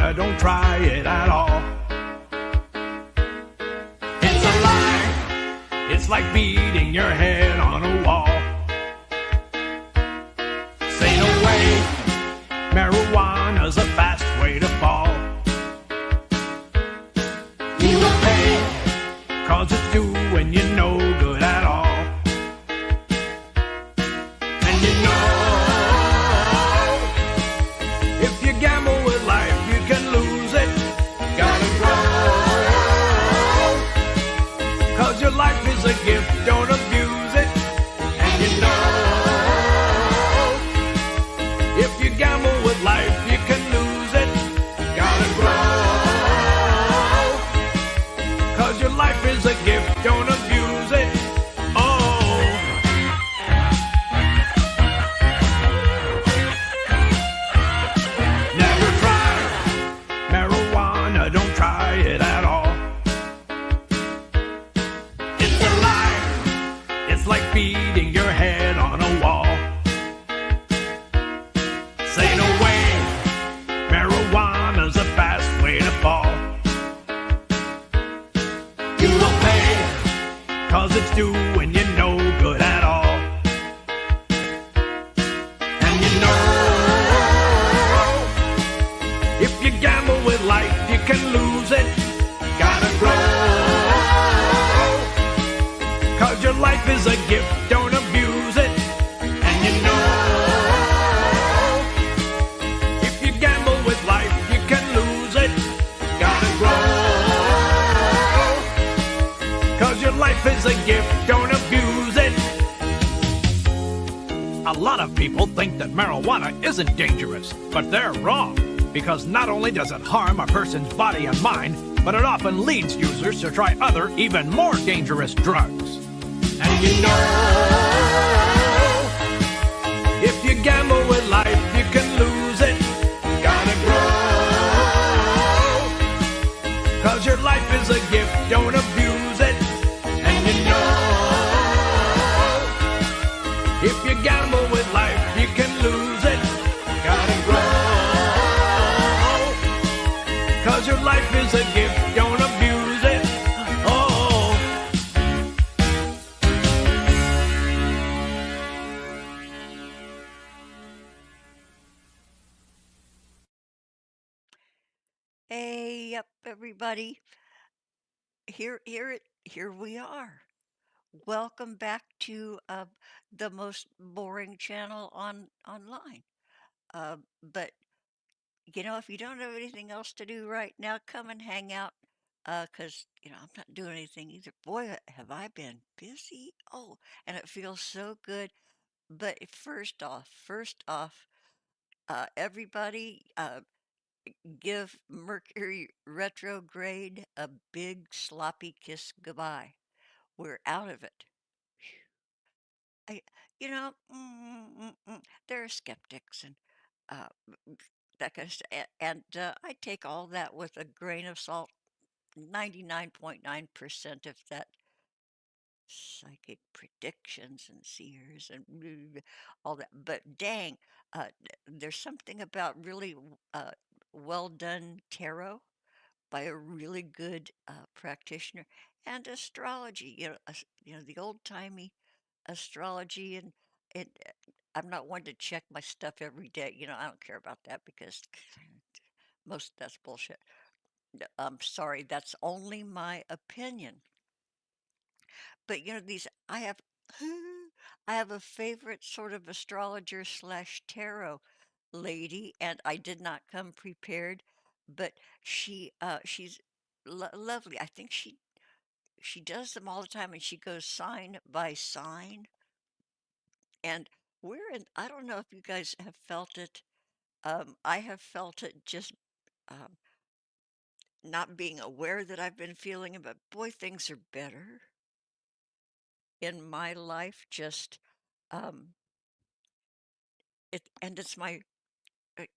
marijuana, don't try it at all. It's a lie. It's like beating your head on a wall. Say no way. Marijuana's a fast way to fall. You will pay, 'cause it's doing you no good at all. And you know, if you gamble with life, you can lose it. Gotta grow, 'cause your life is a gift, don't abuse it. And you know, if you gamble with life, you can lose it. Gotta grow, 'cause your life is a gift, don't abuse it. Oh. Never try marijuana, don't try it at all. It's a lie. It's like beating your head on a wall. Say no way. Marijuana's a fast way to fall. You will pay, 'cause it's doing you no good at all. And you know, if you gamble with life, you can lose it. Gotta grow, 'cause your life is a gift, don't abuse it. And you know, if you gamble with life, you can lose it. Gotta grow, 'cause your life is a gift, don't abuse it. A lot of people think that marijuana isn't dangerous, but they're wrong. Because not only does it harm a person's body and mind, but it often leads users to try other, even more dangerous drugs. And you know, if you gamble with life, you can lose it. Gotta grow, 'cause your life is a gift, don't abuse it. And you know, if you gamble with life, you can lose it. Gotta grow, 'cause your life is a gift, don't abuse it. Oh. Hey up, everybody. Here we are. Welcome back to the most boring channel online. But if you don't have anything else to do right now, come and hang out. 'Cause I'm not doing anything either. Boy, have I been busy. Oh, and it feels so good. But first off, everybody, give Mercury retrograde a big sloppy kiss goodbye. We're out of it. I, there are skeptics and uh, that kind of stuff, and I take all that with a grain of salt. 99.9% of that psychic predictions and seers and all that. But dang, there's something about really uh, well done tarot by a really good practitioner and astrology. The old timey astrology and it. I'm not one to check my stuff every day. I don't care about that because most of that's bullshit. I'm sorry, that's only my opinion. But these I have I have a favorite sort of astrologer slash tarot lady, and I did not come prepared, but she's lovely. I think she does them all the time, and she goes sign by sign. And I don't know if you guys have felt it. I have felt it just um, not being aware that I've been feeling it, but boy, things are better in my life. Just um, it's my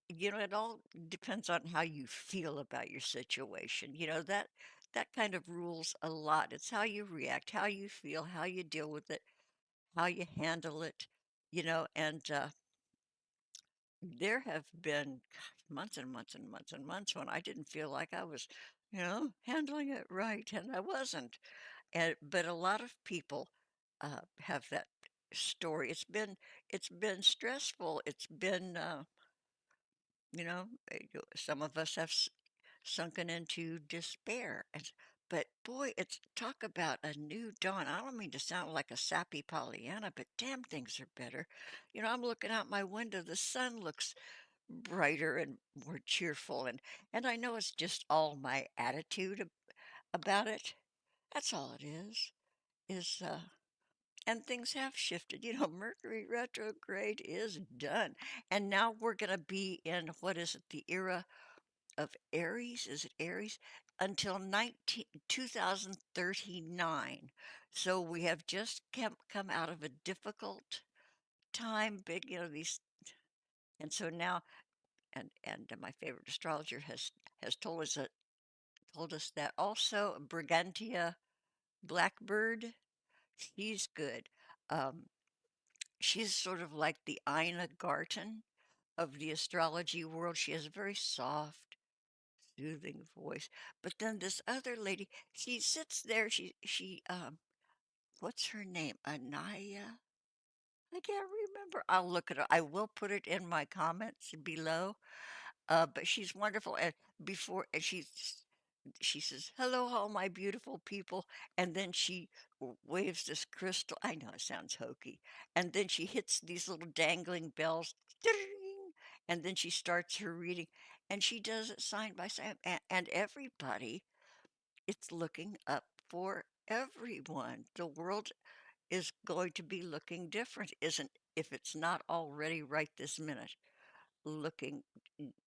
it all depends on how you feel about your situation. That kind of rules a lot. It's how you react, how you feel, how you deal with it, how you handle it. And there have been. months and months and months and months when I didn't feel like I was, handling it right, and I wasn't. And but a lot of people have that story. It's been stressful. It's been some of us have sunken into despair. But boy, it's talk about a new dawn. I don't mean to sound like a sappy Pollyanna, but damn, things are better. I'm looking out my window. The sun looks brighter and more cheerful, and I know it's just all my attitude about it. That's all it is. Is And things have shifted. Mercury retrograde is done, and now we're going to be in what is it? The era of Aries, is it Aries? Until 2039. So we have just come out of a difficult time, big, these, and so now, and my favorite astrologer has told us that also Brigantia Blackbird, she's good. Um, she's sort of like the Ina Garten of the astrology world. She has a very soft, soothing voice. But then this other lady, she sits there, what's her name? Anaya? I can't remember. I'll look it up. I will put it in my comments below. But she's wonderful. And she says, "Hello, all my beautiful people," and then she waves this crystal. I know it sounds hokey, and then she hits these little dangling bells, ding, and then she starts her reading, and she does it sign by sign, and everybody, it's looking up for everyone. The world is going to be looking different, isn't if it's not already right this minute, looking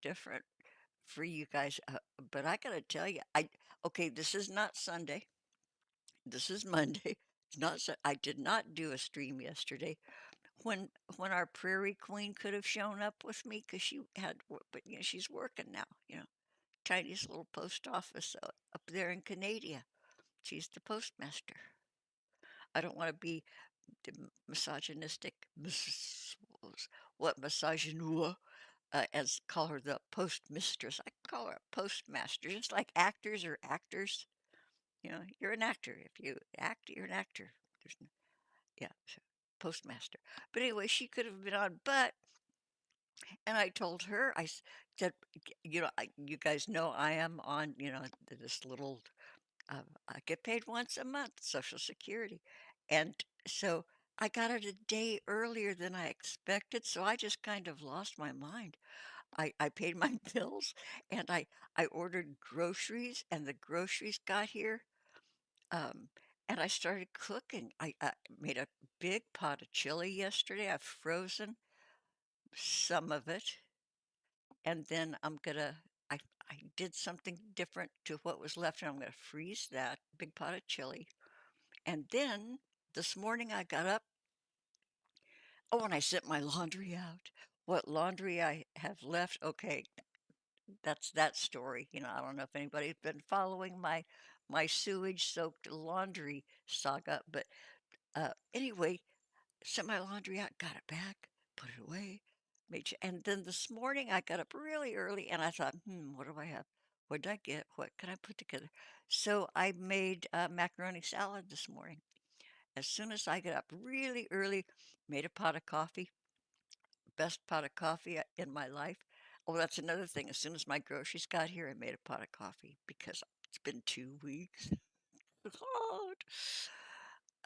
different for you guys. But I gotta tell you, okay, this is not Sunday. This is Monday. It's not. I did not do a stream yesterday when our prairie queen could have shown up with me because she had, but she's working now. Tiniest little post office up there in Canada. She's the postmaster. I don't want to be misogynistic. What misogynoir? As call her the postmistress. I call her a postmaster, just like actors are actors. You're an actor. If you act, you're an actor. Yeah, so postmaster. But anyway, she could have been on, and I told her, said, you guys know I am on, this little, I get paid once a month, Social Security. And so I got it a day earlier than I expected. So I just kind of lost my mind. I paid my bills and I ordered groceries and the groceries got here. Um, and I started cooking. I made a big pot of chili yesterday. I've frozen some of it. And then I did something different to what was left and I'm going to freeze that big pot of chili. And then this morning I got up. Oh, and I sent my laundry out. What laundry I have left, okay, that's that story. I don't know if anybody's been following my sewage-soaked laundry saga, but anyway, sent my laundry out, got it back, put it away, and then this morning I got up really early and I thought, what do I have? What did I get? What can I put together? So I made macaroni salad this morning. As soon as I got up really early, made a pot of coffee, best pot of coffee in my life. Oh, that's another thing. As soon as my groceries got here, I made a pot of coffee because it's been 2 weeks. God.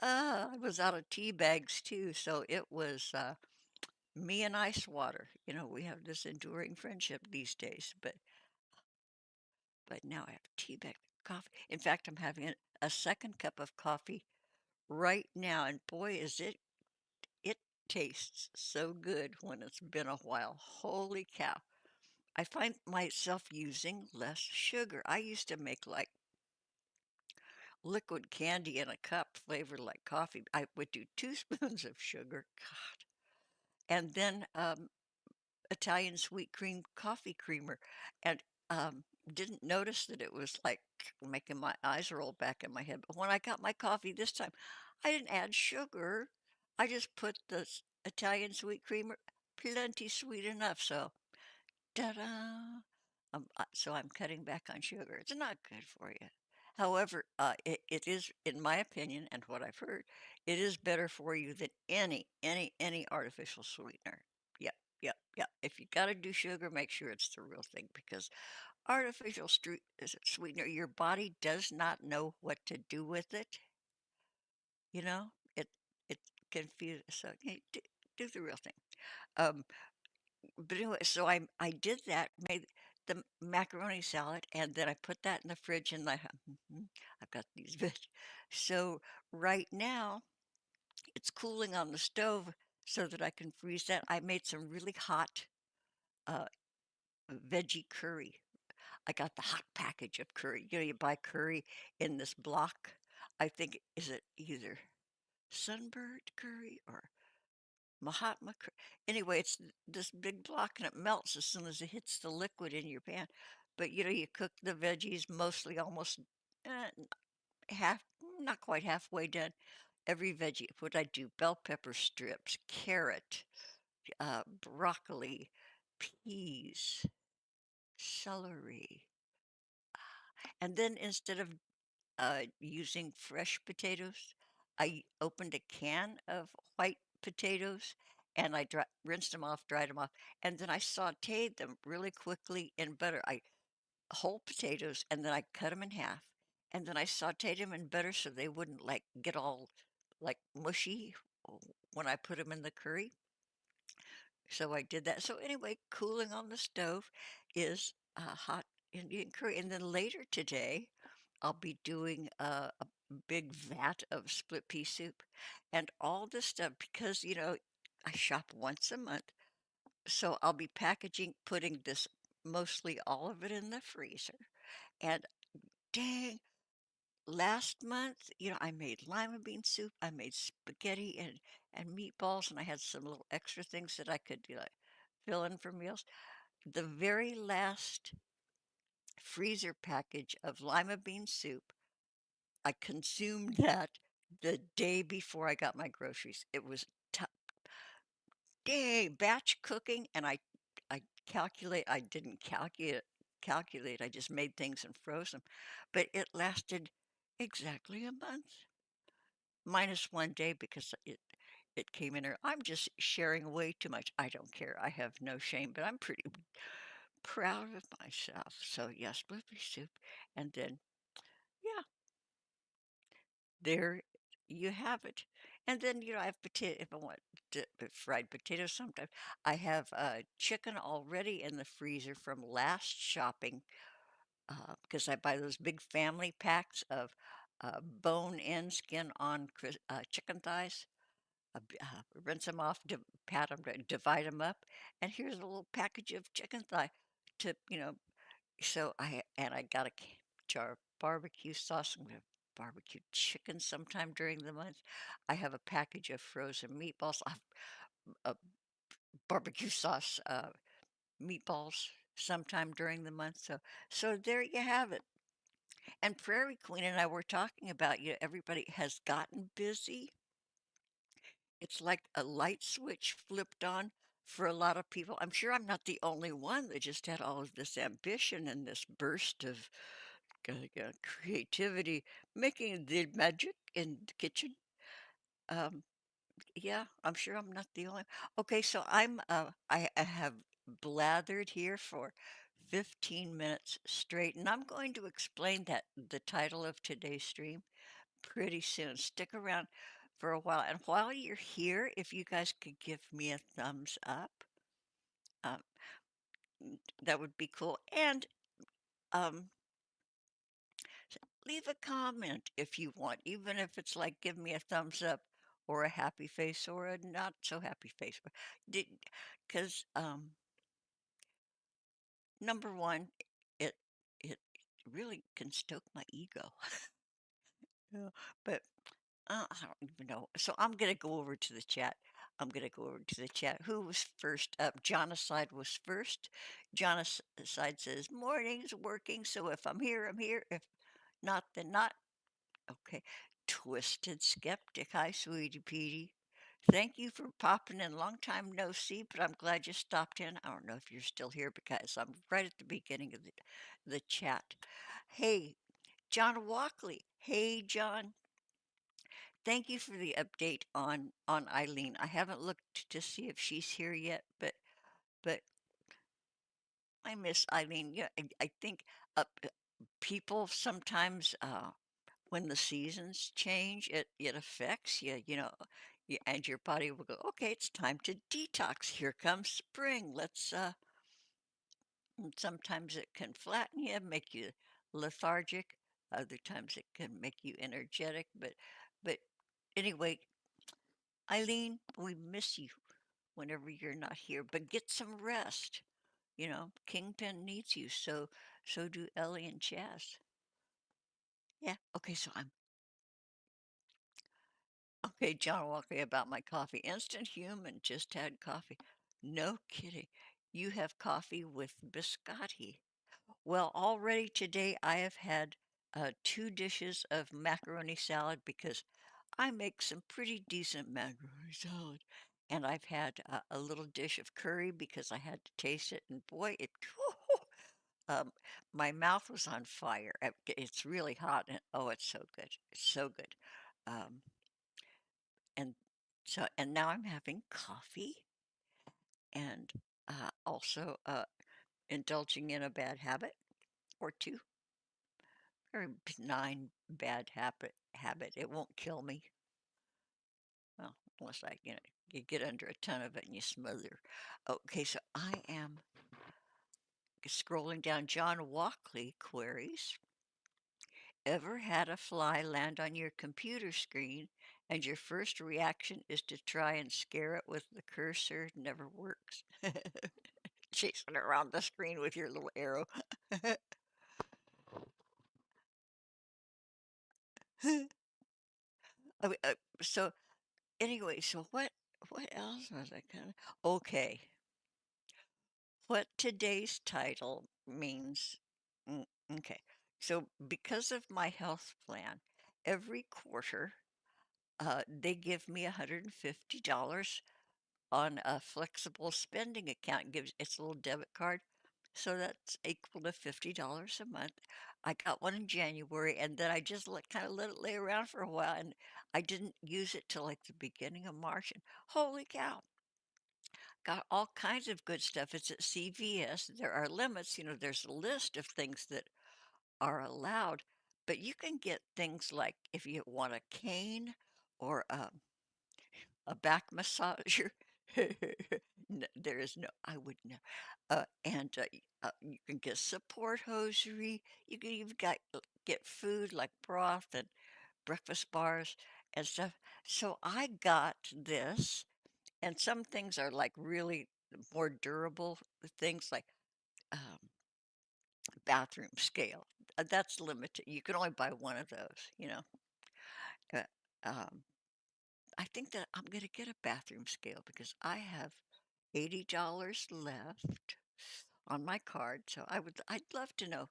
I was out of tea bags too, so it was me and ice water. We have this enduring friendship these days, but now I have tea bag coffee. In fact, I'm having a second cup of coffee right now, and boy, it tastes so good when it's been a while. Holy cow. I find myself using less sugar. I used to make like liquid candy in a cup flavored like coffee. I would do 2 spoons of sugar, God, and then Italian sweet cream coffee creamer, and didn't notice that it was like making my eyes roll back in my head. But when I got my coffee this time, I didn't add sugar. I just put the Italian sweet creamer, plenty sweet enough. So Ta-da! So I'm cutting back on sugar. It's not good for you. However, it is, in my opinion, and what I've heard, it is better for you than any artificial sweetener. Yep, yep, yep. If you got to do sugar, make sure it's the real thing because sweetener, your body does not know what to do with it. You know, it it confused. So do the real thing. Um, but anyway, so I did that, made the macaroni salad, and then I put that in the fridge, and I've got these veg. So right now it's cooling on the stove so that I can freeze that. I made some really hot uh, veggie curry. I got the hot package of curry. You know, you buy curry in this block. I think is it either Sunbird curry or Mahatma anyway, it's this big block and it melts as soon as it hits the liquid in your pan. But you know, you cook the veggies mostly almost uh, half, not quite halfway done. Every veggie, what I do, bell pepper strips, carrot, broccoli, peas, celery. And then instead of using fresh potatoes. I opened a can of white potatoes and rinsed them off, dried them off, and then I sauteed them really quickly in butter. I whole potatoes and then I cut them in half and then I sauteed them in butter so they wouldn't like get all like mushy when I put them in the curry. So I did that. So anyway, cooling on the stove is hot Indian curry. And then later today, I'll be doing a big vat of split pea soup and all this stuff because, you know, I shop once a month. So I'll be putting this mostly all of it in the freezer. And dang, last month, you know, I made lima bean soup, I made spaghetti and meatballs, and I had some little extra things that I could fill in for meals. The very last freezer package of lima bean soup, I consumed that the day before I got my groceries. It was t dang, batch cooking, and I didn't calculate, I just made things and froze them, but it lasted exactly a month, minus 1 day because it came in there. I'm just sharing way too much. I don't care. I have no shame, but I'm pretty proud of myself. So yes, blueberry soup, and then yeah, there you have it. And then you know I have potato if I want fried potatoes. Sometimes I have chicken already in the freezer from last shopping because I buy those big family packs of bone-in, skin-on chicken thighs. Rinse them off, pat them, divide them up, and here's a little package of chicken thigh to you know I got a jar of barbecue sauce. I'm gonna barbecue chicken sometime during the month. I have a package of frozen meatballs. I have a barbecue sauce meatballs sometime during the month. So there you have it. And Prairie Queen and I were talking about you know, everybody has gotten busy. It's like a light switch flipped on for a lot of people. I'm sure I'm not the only one that just had all of this ambition and this burst of creativity, making the magic in the kitchen. Um, yeah, I'm sure I'm not the only. Okay, so I have blathered here for 15 minutes straight, and I'm going to explain that the title of today's stream pretty soon. Stick around for a while, and while you're here, if you guys could give me a thumbs up, um, that would be cool. And um, leave a comment if you want, even if it's like give me a thumbs up or a happy face or a not so happy face. Because number one, it it really can stoke my ego. Yeah. But I don't even know. So I'm gonna go over to the chat. I'm gonna go over to the chat. Who was first up? Jonacide was first. Jonacide says, morning's working, so if I'm here, I'm here. If not, then not. Okay. Twisted Skeptic. Hi, sweetie Petey. Thank you for popping in. Long time no see, but I'm glad you stopped in. I don't know if you're still here because I'm right at the beginning of the chat. Hey, John Walkley. Hey, John. Thank you for the update on Eileen. I haven't looked to see if she's here yet, but I miss Eileen. Yeah, I think people sometimes when the seasons change, it affects you, and your body will go, okay, it's time to detox. Here comes spring. And sometimes it can flatten you, make you lethargic. Other times it can make you energetic. But anyway, Eileen, we miss you whenever you're not here, but get some rest. Kingpin needs you. So do Ellie and Chaz. Yeah. Okay. Okay, John Walker, about my coffee. Instant human, just had coffee. No kidding. You have coffee with biscotti. Well, already today I have had two dishes of macaroni salad because I make some pretty decent macaroni salad. And I've had a little dish of curry because I had to taste it. And boy, um, my mouth was on fire. It's really hot. And oh, it's so good. It's so good. Um, and and now I'm having coffee and also indulging in a bad habit or two, very benign bad habit. It won't kill me. Well, unless you get under a ton of it and you smother. Okay, so I am scrolling down John Walkley queries. Ever had a fly land on your computer screen and your first reaction is to try and scare it with the cursor? Never works. Chasing around the screen with your little arrow. I mean, so anyway, so what else was I kind of okay? What today's title means? mm, Okay, so because of my health plan, every quarter they give me $150 on a flexible spending account. Gives It's a little debit card. So that's equal to $50 a month. I got one in January and then I just kind of let it lay around for a while and I didn't use it till like the beginning of March. And holy cow, got all kinds of good stuff. It's at CVS. There are limits, there's a list of things that are allowed, but you can get things like if you want a cane or a back massager. There is no, I would know. And you can get support hosiery. You can even get food like broth and breakfast bars and stuff. So I got this, and some things are like really more durable things like um, bathroom scale. That's limited. You can only buy one of those. Uh, um, I think that I'm going to get a bathroom scale because I have $80 left on my card. So I'd love to know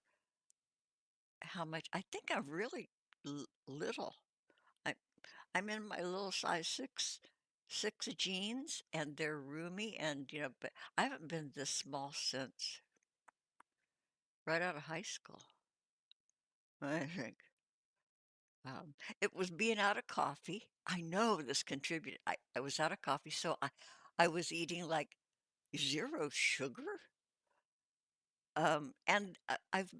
how much. I think I'm really little. I, I'm in my little size six jeans and they're roomy and, but I haven't been this small since right out of high school, I think. It was being out of coffee. I know this contributed. I was out of coffee, so I was eating like zero sugar. And I've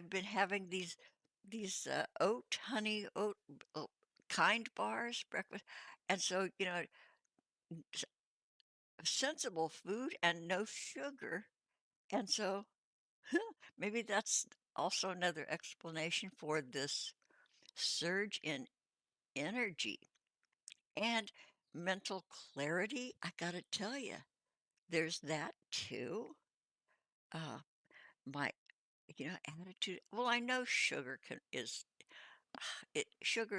been having these oat honey oat kind bars breakfast, and so s- sensible food and no sugar, and so maybe that's also another explanation for this surge in energy and mental clarity. I gotta tell you, there's that too. Uh, my attitude. Well, I know sugar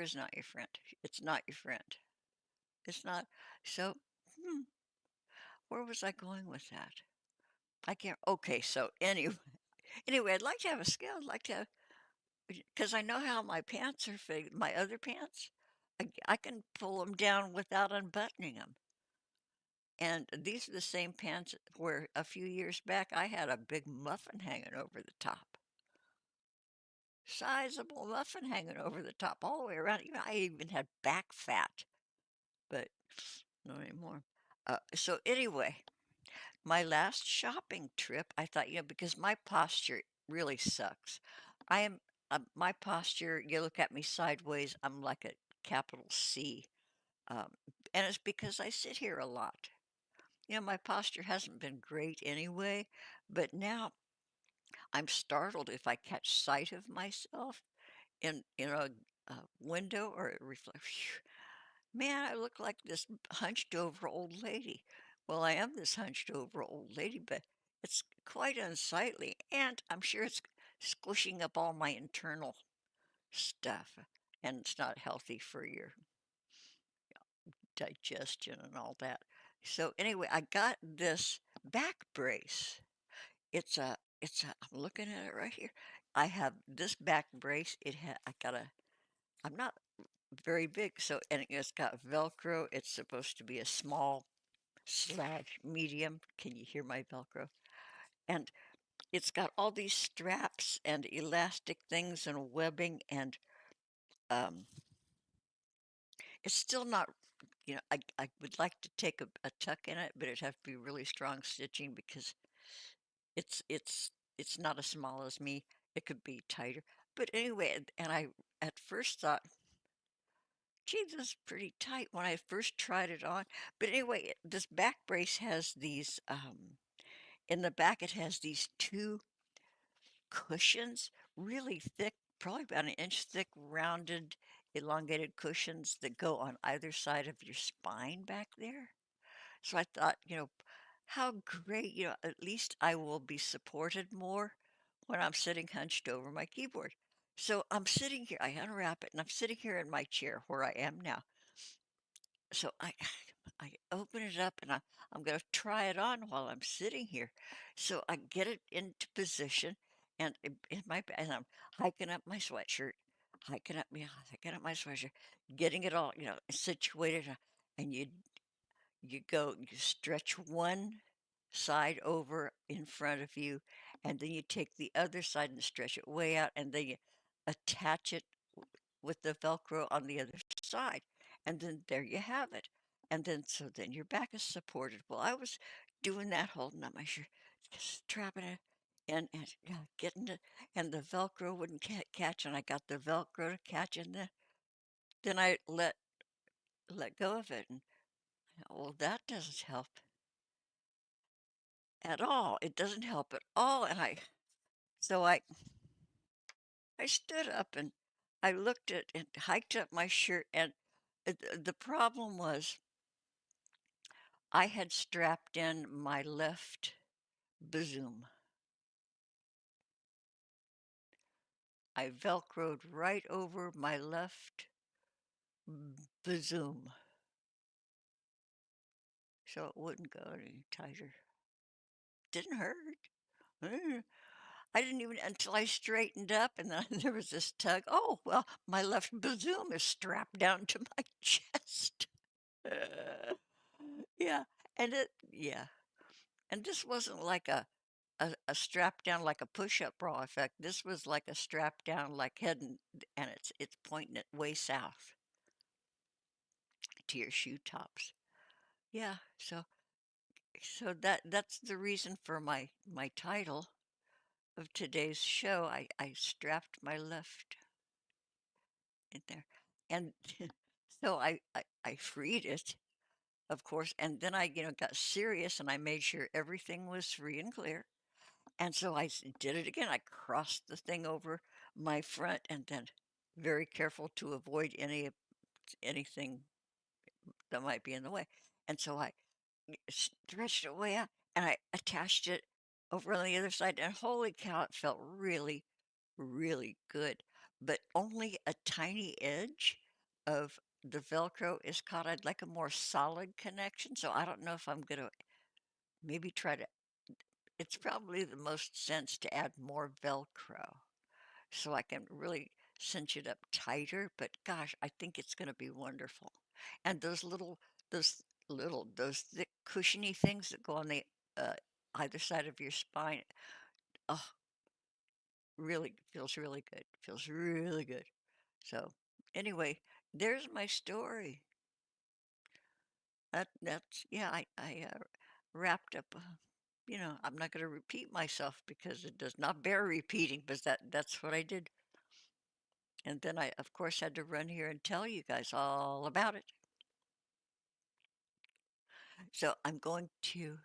is not your friend. It's not your friend. It's not. So, hmm, where was I going with that? I can't. Okay, so anyway, anyway, I'd like to have a scale. I'd like to have because I know how my pants are fitting. My other pants. I can pull them down without unbuttoning them. And these are the same pants where a few years back I had a big muffin hanging over the top. Sizable muffin hanging over the top all the way around. I even had back fat, but not anymore. So anyway, my last shopping trip, I thought, because my posture really sucks. I am, my posture, you look at me sideways, I'm like a capital C. Um, and it's because I sit here a lot. My posture hasn't been great anyway, but now I'm startled if I catch sight of myself in a window or a reflection. Man, I look like this hunched over old lady. Well, I am this hunched over old lady, but it's quite unsightly, and I'm sure it's squishing up all my internal stuff, and it's not healthy for your digestion and all that. So anyway, I got this back brace. I'm looking at it right here. I have this back brace. I'm not very big, so, and it's got Velcro. It's supposed to be a small slash medium. Can you hear my Velcro? And it's got all these straps and elastic things and webbing, and um, it's still not, I would like to take a tuck in it, but it'd have to be really strong stitching because it's it's it's not as small as me. It could be tighter. But anyway, and I at first thought, gee, this is pretty tight when I first tried it on. But anyway, this back brace has these in the back it has these two cushions, really thick, probably about an inch thick, rounded, elongated cushions that go on either side of your spine back there. So I thought, how great, at least I will be supported more when I'm sitting hunched over my keyboard. So I'm sitting here, I unwrap it, and I'm sitting here in my chair where I am now. So I open it up and I'm going to try it on while I'm sitting here. So I get it into position and and I'm hiking up my sweatshirt, hiking up my sweatshirt, getting it all, situated. And you stretch one side over in front of you, and then you take the other side and stretch it way out, and then you attach it with the Velcro on the other side. And then there you have it. And then your back is supported. Well, I was doing that, holding up my shirt, strapping it, and yeah, getting it, and the Velcro wouldn't catch, and I got the Velcro to catch, and then I let go of it, and well, that doesn't help at all. It doesn't help at all. And so I stood up and I looked at and hiked up my shirt, and the problem was I had strapped in my left bosom. I velcroed right over my left bosom so it wouldn't go any tighter. Didn't hurt. Uh, I didn't even until I straightened up, and then there was this tug. Oh, well, my left bosom is strapped down to my chest. Uh, yeah, yeah. And this wasn't like a strap down like a push-up bra effect. This was like a strap down like heading, and it's pointing it way south to your shoe tops. Yeah, so that's the reason for my title of today's show. I strapped my left in there, and so I freed it, of course, and then I got serious and I made sure everything was free and clear. And so did it again. I crossed the thing over my front and then very careful to avoid anything that might be in the way. And so I stretched it way out and I attached it over on the other side. And holy cow, it felt really, really good. But only a tiny edge of the Velcro is caught. I'd like a more solid connection. So I don't know if I'm going to maybe try to, it's probably the most sense to add more Velcro so I can really cinch it up tighter, but gosh, I think it's gonna be wonderful. And those those thick cushiony things that go on the uh, either side of your spine, oh, really feels really good. Feels really good. So anyway, there's my story. That's yeah, I wrapped up. I'm not going to repeat myself because it does not bear repeating, but that's what I did. And then I, of course, had to run here and tell you guys all about it. So I'm going to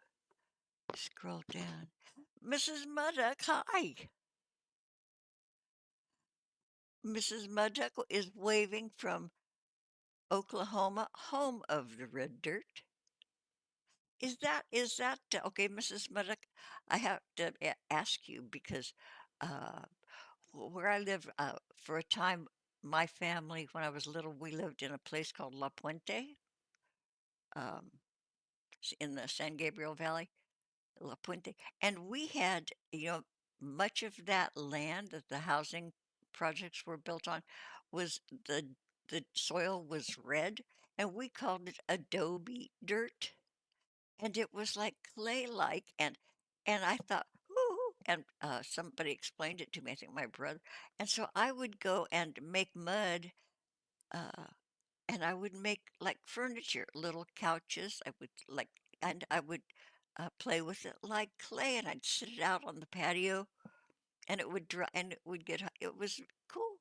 scroll down. Mrs. Muddock, hi. Mrs. Muddock is waving from Oklahoma, home of the red dirt. Is that okay, Mrs. Muddock? I have to ask you because uh, where I live, for a time, my family, when I was little, we lived in a place called La Puente, um, in the San Gabriel Valley, La Puente, and we had, much of that land that the housing projects were built on was the soil was red, and we called it adobe dirt, and it was like clay-like, and I thought, "Ooh," and somebody explained it to me, I think my brother, and so I would go and make mud, uh, and I would make like furniture, little couches. I would play with it like clay, and I'd sit it out on the patio, and it would dry, and it would get. It was cool.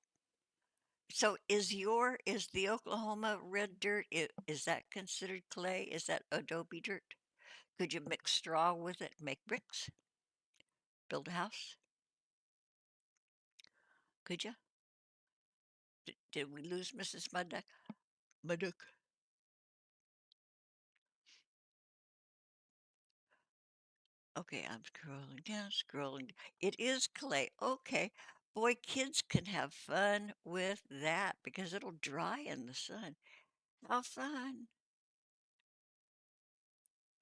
So is the Oklahoma red dirt? Is that considered clay? Is that adobe dirt? Could you mix straw with it, make bricks, build a house? Could you? Did we lose Mrs. Muddock? Muddock. Okay, I'm scrolling down, scrolling. It is clay. Okay. Boy, kids can have fun with that because it'll dry in the sun. How fun.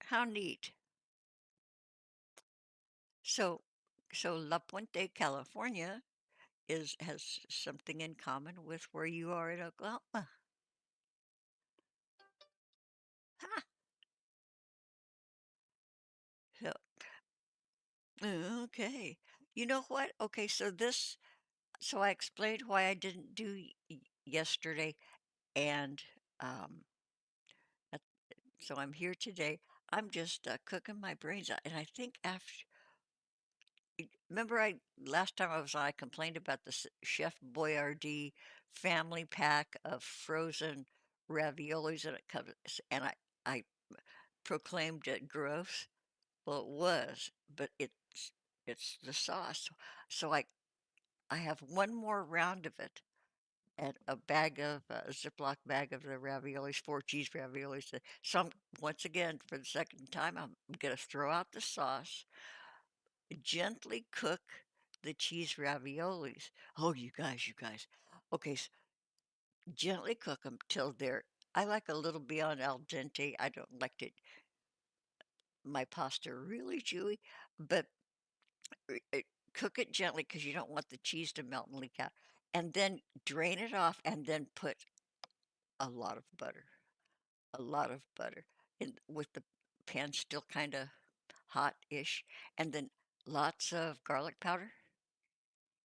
How neat. So, so La Puente, California has something in common with where you are in Oklahoma. Ha! So, okay. You know what? Okay, so I explained why I didn't do yesterday, and um, uh, so I'm here today. I'm just cooking my brains out, and I think after. Remember, I last time I was on, I complained about the Chef Boyardee family pack of frozen raviolis, and it comes, and I proclaimed it gross. Well, it was, but it's the sauce. So I have one more round of it and a Ziploc bag of the raviolis, four cheese raviolis. So once again, for the second time, I'm gonna throw out the sauce, gently cook the cheese raviolis. Oh, you guys. Okay, gently cook them till I like a little beyond al dente. I don't like my pasta really chewy, but uh, uh, cook it gently because you don't want the cheese to melt and leak out. And then drain it off and then put a lot of butter, a lot of butter, with the pan still kind of hot-ish, and then lots of garlic powder,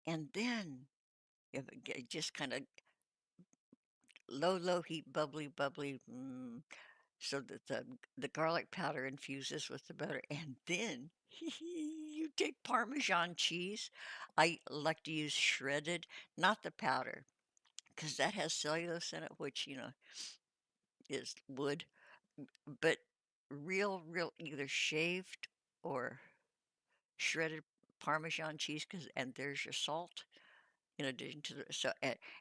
and then just kind of low heat, bubbly, so that the garlic powder infuses with the butter, and then you take Parmesan cheese. I like to use shredded, not the powder, because that has cellulose in it, which is wood, but real either shaved or shredded Parmesan cheese, because and there's your salt in addition to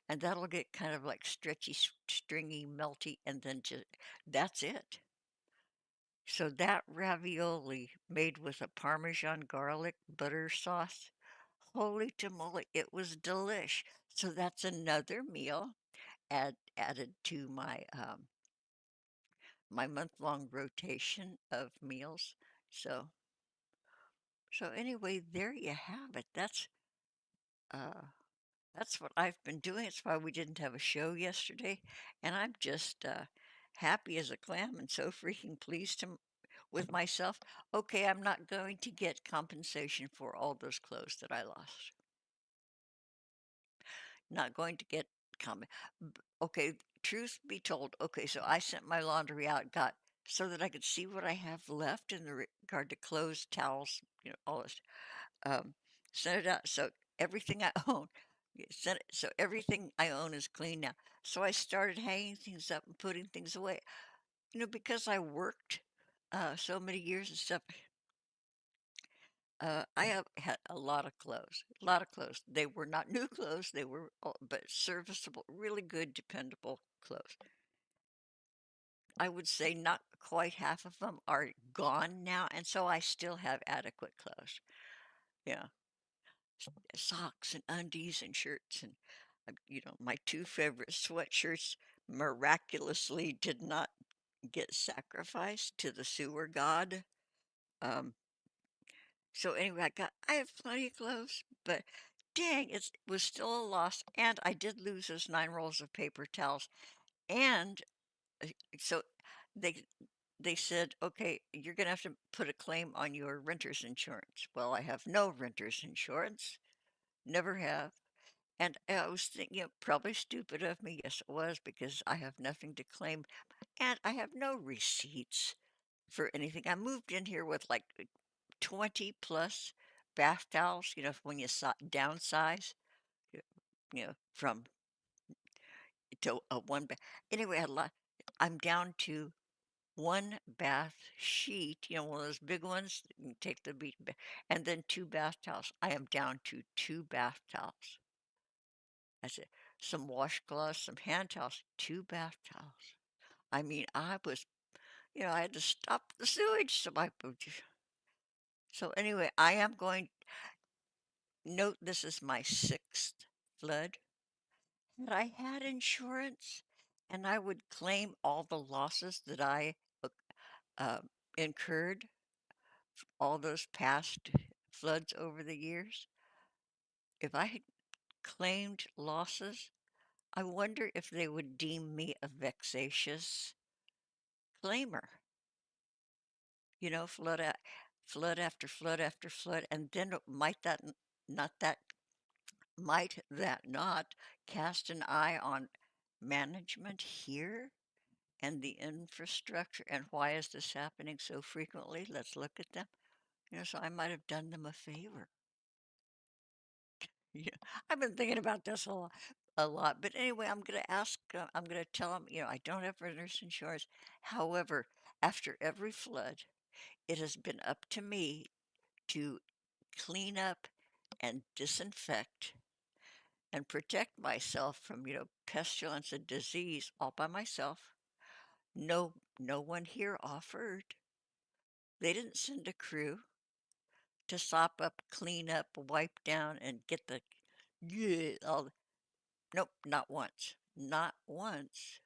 and that'll get kind of like stretchy, stringy, melty, and then just that's it. So that ravioli made with a Parmesan garlic butter sauce, holy tamale, it was delish. So that's another meal added to my month-long rotation of meals. So so anyway, there you have it. That's uh That's what I've been doing. It's why we didn't have a show yesterday, and I'm just happy as a clam and so freaking pleased with myself. Okay, I'm not going to get compensation for all those clothes that I lost. Not going to get comp. Okay, truth be told, okay, so I sent my laundry out, got so that I could see what I have left in the regard to clothes, towels, all this. Um, Sent it out. So everything I own, so everything I own is clean now. So I started hanging things up and putting things away. Because I worked so many years and stuff. I have had a lot of clothes, a lot of clothes. They were not new clothes, they were, but serviceable, really good, dependable clothes. I would say not quite half of them are gone now, and so I still have adequate clothes. Yeah, socks and undies and shirts and my two favorite sweatshirts miraculously did not get sacrificed to the sewer god. Um, So anyway, I have plenty of clothes, but dang, it was still a loss. And I did lose those 9 rolls of paper towels. And uh, so they they said, okay, you're gonna have to put a claim on your renter's insurance. Well, I have no renter's insurance, never have. And I was thinking, probably stupid of me. Yes, it was because I have nothing to claim, and I have no receipts for anything. I moved in here with like 20 plus bath towels, when you downsize, y- from to a one bath. Anyway, I'm down to one bath sheet, one of those big ones, that you can take the and then two bath towels. I am down to two bath towels. That's it. Some washcloths, some hand towels, two bath towels. I mean, I had to stop the sewage, so anyway, I am going. Note this is my sixth flood. Had I had insurance and I would claim all the losses that I uh, uh, incurred, all those past floods over the years, if I had claimed losses, I wonder if they would deem me a vexatious claimer. Flood after flood after flood, and then not that might that not cast an eye on management here and the infrastructure and why is this happening so frequently? Let's look at them. So I might have done them a favor. Yeah, I've been thinking about this a lot. But anyway, I'm going to tell them, I don't have renter's insurance. However, after every flood, it has been up to me to clean up and disinfect and protect myself from, pestilence and disease all by myself. No one here offered. They didn't send a crew to sop up, clean up, wipe down, and get the yeah, all. Nope, not once. Not once.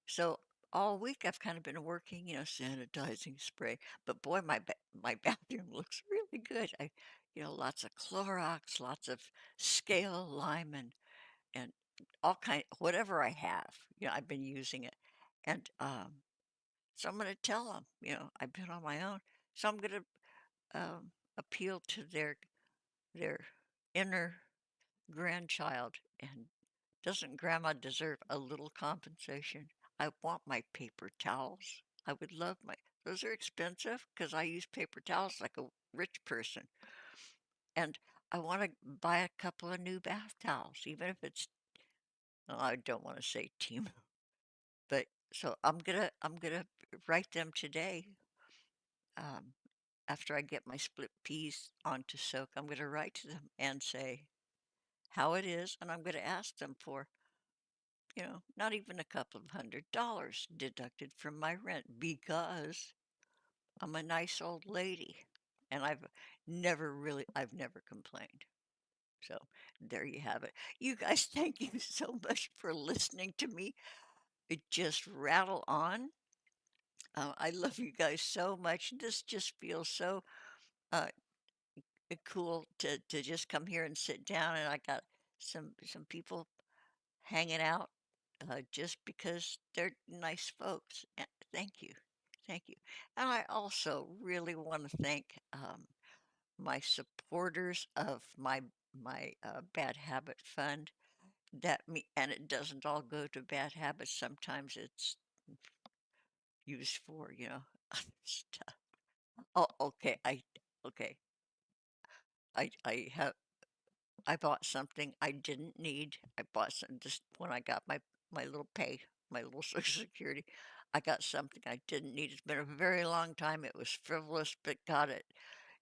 So all week I've kind of been working, sanitizing spray. But boy, my bathroom looks really good. Lots of Clorox, lots of scale lime, and all kind whatever I have. I've been using it, and so I'm going to tell them. I've been on my own, so I'm going to appeal to their inner grandchild. And doesn't grandma deserve a little compensation? I want my paper towels. I would love those are expensive because I use paper towels like a rich person. And I want to buy a couple of new bath towels, even if it's, oh, I don't want to say team, but so I'm gonna write them today. Um, After I get my split peas onto soak, I'm gonna write to them and say how it is, and I'm gonna ask them for, not even a couple of $100 deducted from my rent because I'm a nice old lady and I've never complained. So there you have it. You guys, thank you so much for listening to me. It just rattle on. I love you guys so much. This just feels so uh, cool to just come here and sit down. And I got some people hanging out just because they're nice folks. Thank you, thank you. And I also really want to thank my supporters of my Bad Habit Fund. That me and it doesn't all go to bad habits. Sometimes it's used for, stuff. Oh, okay. Okay. I have I bought something I didn't need. I bought some just when I got my little pay, my little Social Security. I got something I didn't need. It's been a very long time. It was frivolous, but got it.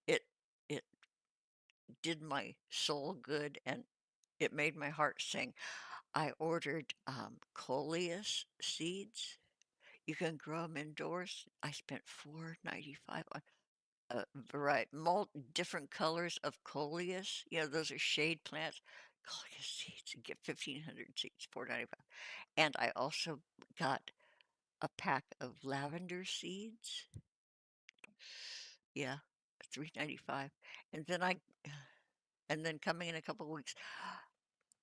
It it did my soul good and it made my heart sing. I ordered coleus seeds. You can grow them indoors. I spent 4.95 on a variety, different colors of coleus. Those are shade plants. Coleus seeds. You get 1,500 seeds, 4.95. And I also got a pack of lavender seeds. Yeah, 3.95. And then coming in a couple of weeks,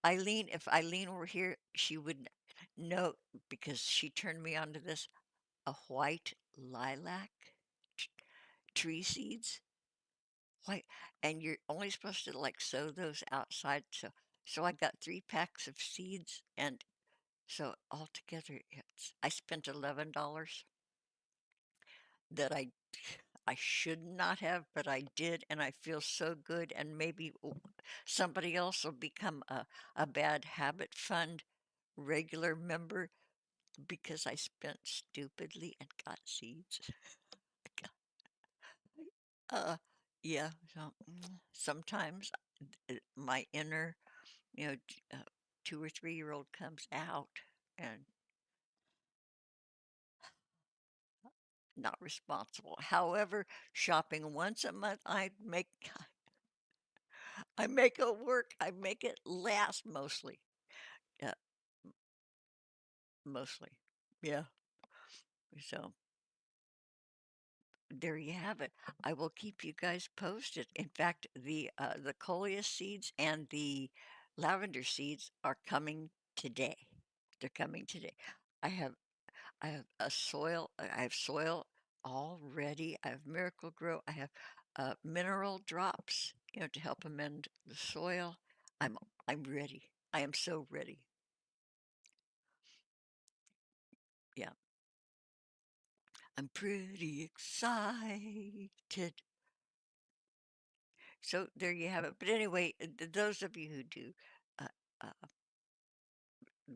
Eileen, if Eileen were here, she would know because she turned me on to this, a white lilac t- tree seeds. White, and you're only supposed to like sow those outside. So I got 3 packs of seeds, and so altogether, I spent $11 that I should not have, but I did, and I feel so good. And maybe somebody else will become a Bad Habit Fund regular member because I spent stupidly and got seeds. Uh, yeah. So sometimes my inner, 2 or 3 year old comes out and not responsible. However, shopping once a month, I make it work. I make it last mostly. Yeah, mostly. Yeah. So there you have it. I will keep you guys posted. In fact, the coleus seeds and the lavender seeds are coming today. They're coming today. I have I have soil all ready. I have Miracle Grow. I have mineral drops, to help amend the soil. I'm I'm ready. I am so ready. Yeah, I'm pretty excited. So there you have it. But anyway, those of you who do uh, uh,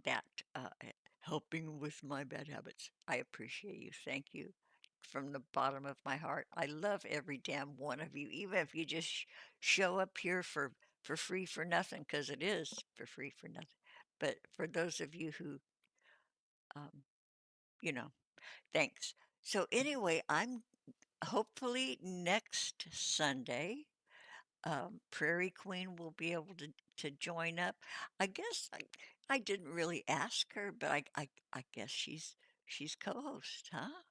that, helping with my bad habits, I appreciate you. Thank you from the bottom of my heart. I love every damn one of you, even if you just show up here for free for nothing, because it is for free for nothing. But for those of you who, um, you know, thanks. So anyway, I'm hopefully next Sunday. Prairie Queen will be able to join up. I guess I didn't really ask her, but I guess she's co-host, huh?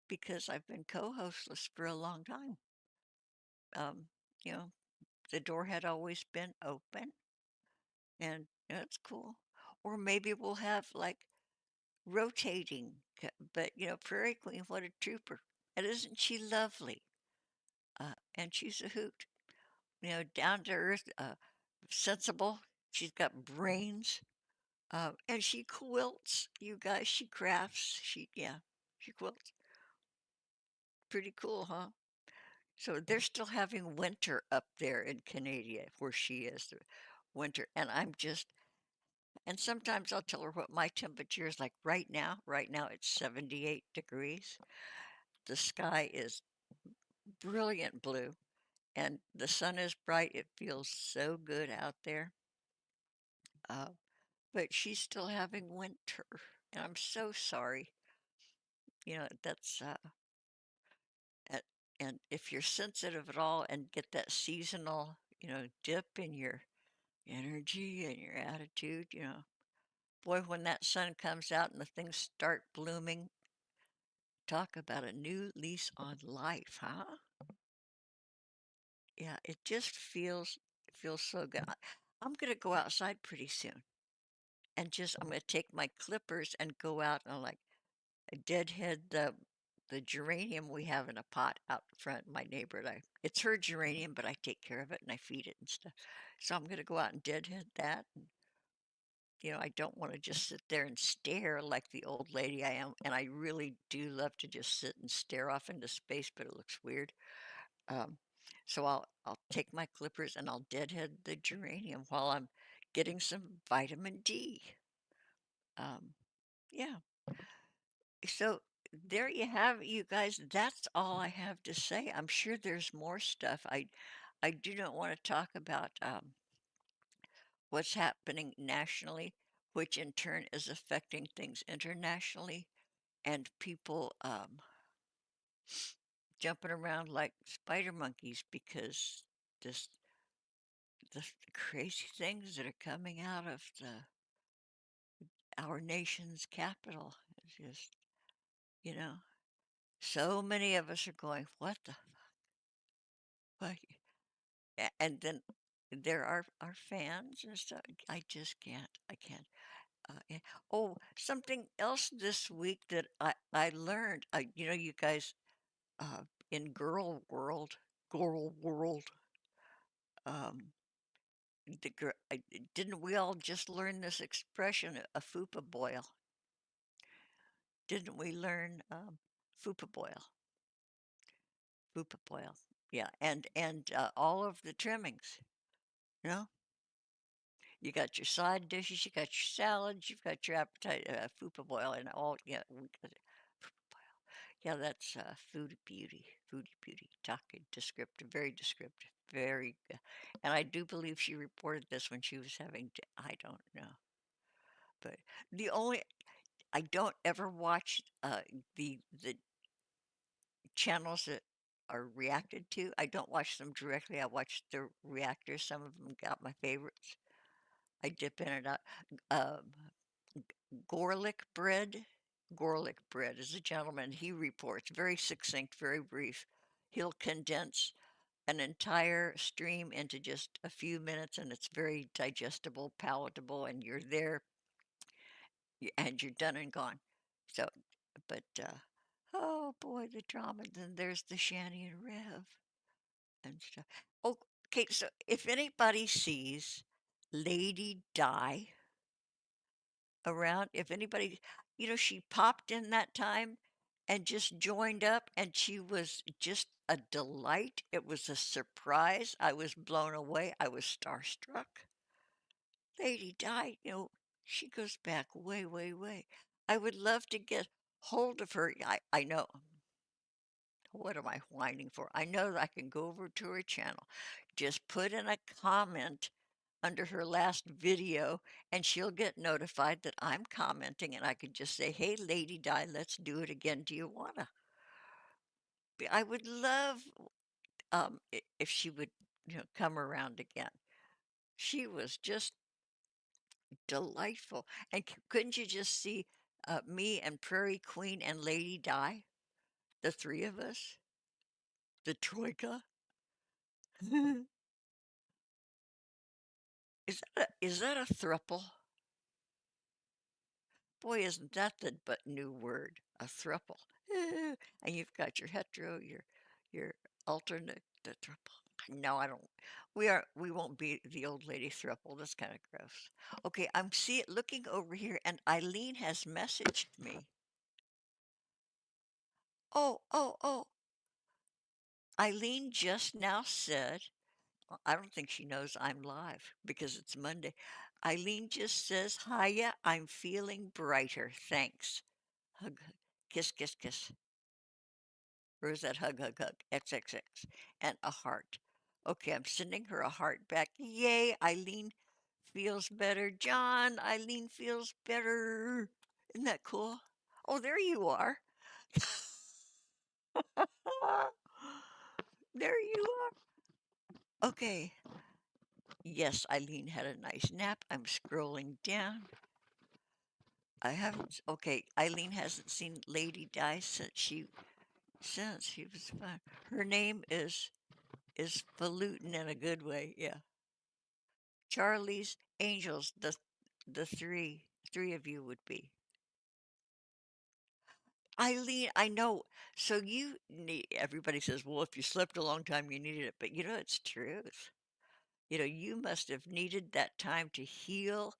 Because I've been co-hostless for a long time. Um, you know, the door had always been open, and it's cool. Or maybe we'll have like rotating. But Prairie Queen, what a trooper! And isn't she lovely? And she's a hoot. Down to earth, sensible. She's got brains. And she quilts, you guys. She crafts. She quilts. Pretty cool, huh? So they're still having winter up there in Canada where she is, the winter. And sometimes I'll tell her what my temperature is like right now. Right now it's 78 degrees. The sky is brilliant blue and the sun is bright. It feels so good out there. Uh, but she's still having winter. And I'm so sorry. That's at, and if you're sensitive at all and get that seasonal, dip in your energy and your attitude, boy, when that sun comes out and the things start blooming, talk about a new lease on life, huh? Yeah, it just feels so good. I'm gonna go outside pretty soon and just I'm gonna take my clippers and go out and like deadhead the geranium we have in a pot out front. My neighbor and I, it's her geranium, but I take care of it and I feed it and stuff. So I'm gonna go out and deadhead that. And, I don't want to just sit there and stare like the old lady I am. And I really do love to just sit and stare off into space, but it looks weird. Um, so I'll take my clippers and I'll deadhead the geranium while I'm getting some vitamin D. Um, yeah. So there you have it, you guys. That's all I have to say. I'm sure there's more stuff. I do not want to talk about what's happening nationally, which in turn is affecting things internationally, and people jumping around like spider monkeys because this the crazy things that are coming out of the our nation's capital is just, you know, so many of us are going, what the fuck? And then there are fans and stuff. I just can't. I can't. Oh, something else this week that I learned. You guys, uh, in girl world, um, didn't we all just learn this expression, a fupa boil? Didn't we learn fupa boil? Fupa boil. Yeah, and all of the trimmings. You know, you got your side dishes, you got your salads, you've got your appetite, fupa boil, and all. Yeah, we got it. Fupa boil. Yeah, that's food beauty. Foodie beauty. Talking descriptive, very descriptive, very. And I do believe she reported this when she was having. I don't know, but the only I don't ever watch the channels that are reacted to. I don't watch them directly. I watch the reactors. Some of them got my favorites. I dip in and out. Um, Gorlick bread. Gorlick bread is a gentleman. He reports very succinct, very brief. He'll condense an entire stream into just a few minutes, and it's very digestible, palatable, and you're there and you're done and gone. So, but oh boy, the drama. Then there's the Shanny and Rev and stuff. Oh, okay, so if anybody sees Lady Di around, if anybody, she popped in that time and just joined up, and she was just a delight. It was a surprise. I was blown away. I was starstruck. Lady Di, she goes back way, way, way. I would love to get hold of her. I know. What am I whining for? I know that I can go over to her channel, just put in a comment under her last video, and she'll get notified that I'm commenting, and I could just say, "Hey, Lady Di, let's do it again. Do you wanna?" I would love if she would, come around again. She was just delightful, and couldn't you just see me and Prairie Queen and Lady Di, the three of us, the troika? Is that a thruple? Boy, isn't that the but new word, a thruple. And you've got your hetero, your alternate, the thruple. No, I don't. We won't be the old lady thruple. That's kind of gross. Okay, I'm looking over here, and Eileen has messaged me. Oh, oh, oh. Eileen just now said, I don't think she knows I'm live because it's Monday. Eileen just says, "Hiya, I'm feeling brighter. Thanks." Hug, hug, kiss, kiss, kiss. Or is that hug, hug, hug? XXX. And a heart. Okay, I'm sending her a heart back. Yay, Eileen feels better. John, Eileen feels better. Isn't that cool? Oh, there you are. There you are. Okay. Yes, Eileen had a nice nap. I'm scrolling down. I haven't. Okay, Eileen hasn't seen Lady Di since she was fun. Her name is falutin in a good way. Yeah. Charlie's Angels, the three of you would be. Eileen, I know. So you need, everybody says, well, if you slept a long time, you needed it. But you know, it's truth. You know, you must have needed that time to heal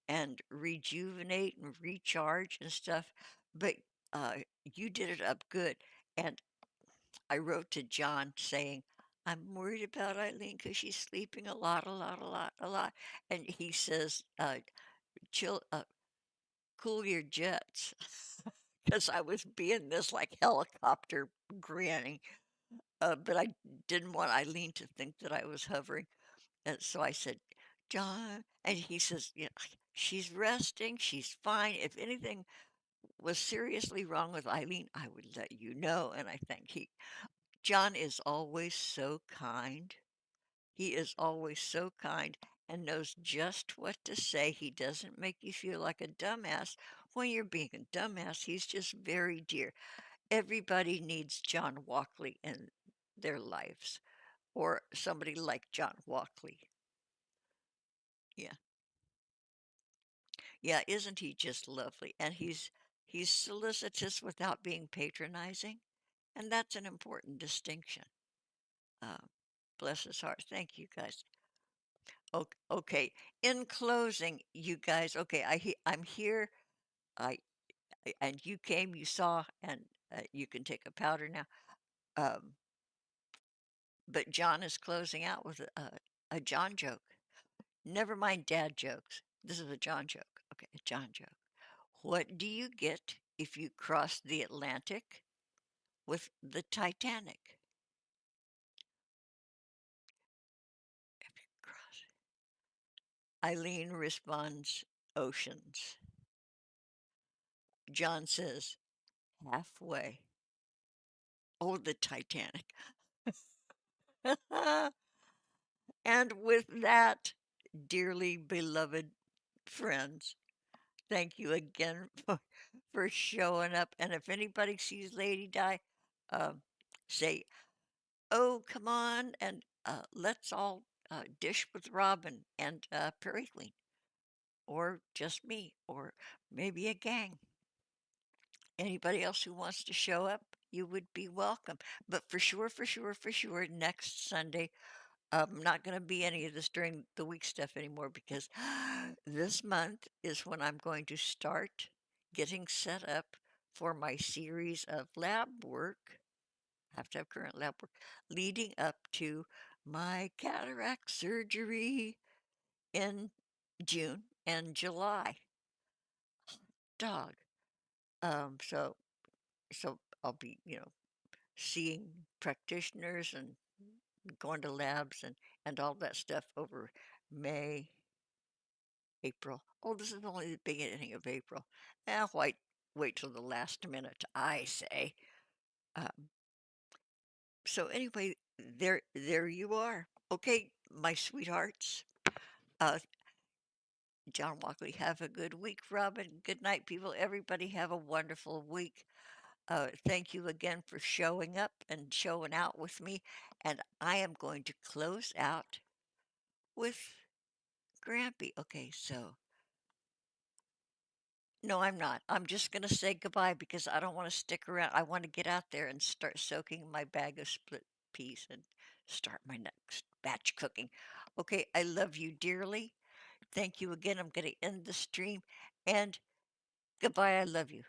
and rejuvenate and recharge and stuff. But uh, you did it up good. And I wrote to John saying, I'm worried about Eileen because she's sleeping a lot, a lot, a lot, a lot. And he says, chill, cool your jets. Because I was being this like helicopter granny. But I didn't want Eileen to think that I was hovering. And so I said, John, and he says, you know, she's resting, she's fine. If anything was seriously wrong with Eileen, I would let you know. And I think John is always so kind. He is always so kind and knows just what to say. He doesn't make you feel like a dumbass when you're being a dumbass. He's just very dear. Everybody needs John Walkley in their lives, or somebody like John Walkley. Yeah. Yeah, isn't he just lovely? And he's solicitous without being patronizing, and that's an important distinction. Um, bless his heart. Thank you guys. Okay. In closing, you guys. Okay, I'm here. I and you came, you saw, and you can take a powder now. Um, but John is closing out with a John joke. Never mind dad jokes. This is a John joke. Okay, a John joke. What do you get if you cross the Atlantic with the Titanic? Cross. Eileen responds, oceans. John says, halfway. Oh, the Titanic. And with that, dearly beloved friends, thank you again for showing up. And if anybody sees Lady Di, um, say, oh, come on, and let's all dish with Robin and Perry Queen, or just me, or maybe a gang. Anybody else who wants to show up, you would be welcome. But for sure, for sure, for sure, next Sunday, I'm not going to be any of this during the week stuff anymore because this month is when I'm going to start getting set up for my series of lab work. I have to have current lab work leading up to my cataract surgery in June and July. Dog. So I'll be, seeing practitioners and going to labs and all that stuff over May, April. Oh, this is only the beginning of April. Wait till the last minute, I say. Um, so anyway, there you are. Okay, my sweethearts. Uh, John Walkley, have a good week. Robin, good night, people. Everybody have a wonderful week. Thank you again for showing up and showing out with me. And I am going to close out with Grampy. Okay, so no, I'm not. I'm just going to say goodbye because I don't want to stick around. I want to get out there and start soaking my bag of split peas and start my next batch cooking. Okay, I love you dearly. Thank you again. I'm going to end the stream and goodbye. I love you.